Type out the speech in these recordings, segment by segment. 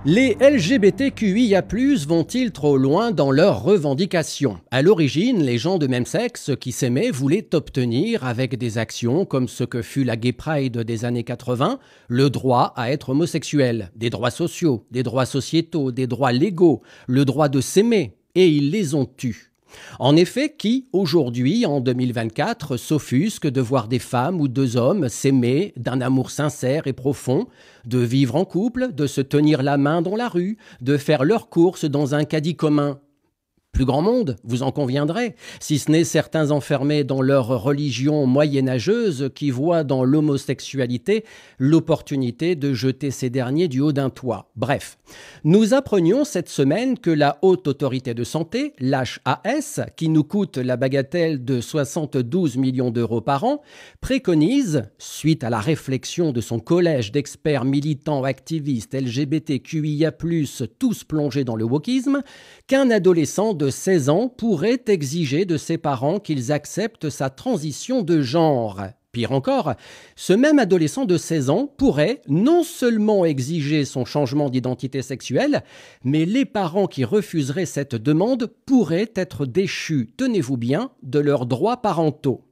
Les LGBTQIA+, vont-ils trop loin dans leurs revendications? À l'origine, les gens de même sexe qui s'aimaient voulaient obtenir, avec des actions comme ce que fut la Gay Pride des années 80, le droit à être homosexuel, des droits sociaux, des droits sociétaux, des droits légaux, le droit de s'aimer, et ils les ont eus. En effet, qui, aujourd'hui, en 2024, s'offusque de voir des femmes ou deux hommes s'aimer d'un amour sincère et profond, de vivre en couple, de se tenir la main dans la rue, de faire leurs courses dans un caddie commun? Plus grand monde, vous en conviendrez, si ce n'est certains enfermés dans leur religion moyenâgeuse qui voient dans l'homosexualité l'opportunité de jeter ces derniers du haut d'un toit. Bref, nous apprenions cette semaine que la Haute Autorité de Santé, l'HAS, qui nous coûte la bagatelle de 72 millions d'euros par an, préconise, suite à la réflexion de son collège d'experts militants activistes LGBTQIA+, tous plongés dans le wokisme, qu'un adolescent de 16 ans pourrait exiger de ses parents qu'ils acceptent sa transition de genre. Pire encore, ce même adolescent de 16 ans pourrait non seulement exiger son changement d'identité sexuelle, mais les parents qui refuseraient cette demande pourraient être déchus, tenez-vous bien, de leurs droits parentaux.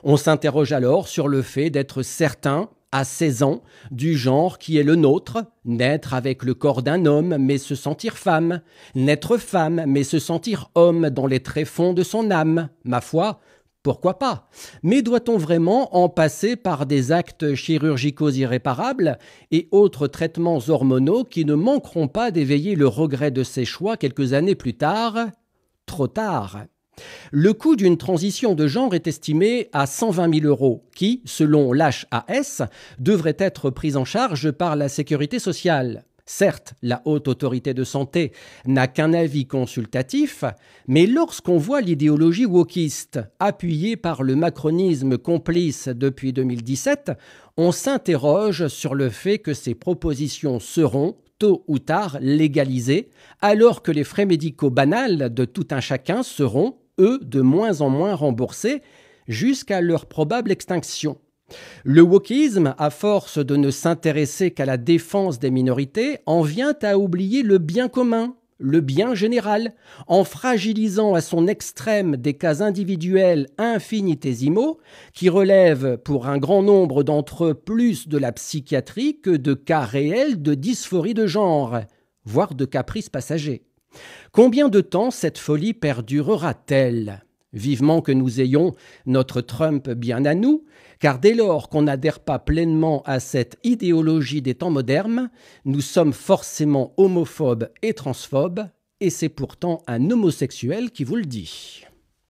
On s'interroge alors sur le fait d'être certain, à 16 ans, du genre qui est le nôtre, naître avec le corps d'un homme mais se sentir femme, naître femme mais se sentir homme dans les tréfonds de son âme. Ma foi, pourquoi pas? Mais doit-on vraiment en passer par des actes chirurgicaux irréparables et autres traitements hormonaux qui ne manqueront pas d'éveiller le regret de ses choix quelques années plus tard? Trop tard. Le coût d'une transition de genre est estimé à 120 000 € qui, selon l'HAS, devrait être pris en charge par la sécurité sociale. Certes, la Haute Autorité de Santé n'a qu'un avis consultatif, mais lorsqu'on voit l'idéologie wokiste, appuyée par le macronisme complice depuis 2017, on s'interroge sur le fait que ces propositions seront, tôt ou tard, légalisées, alors que les frais médicaux banals de tout un chacun seront, eux, de moins en moins remboursés, jusqu'à leur probable extinction. Le wokisme, à force de ne s'intéresser qu'à la défense des minorités, en vient à oublier le bien commun, le bien général, en fragilisant à son extrême des cas individuels infinitésimaux qui relèvent pour un grand nombre d'entre eux plus de la psychiatrie que de cas réels de dysphorie de genre, voire de caprices passagers. Combien de temps cette folie perdurera-t-elle ? Vivement que nous ayons notre Trump bien à nous, car dès lors qu'on n'adhère pas pleinement à cette idéologie des temps modernes, nous sommes forcément homophobes et transphobes, et c'est pourtant un homosexuel qui vous le dit.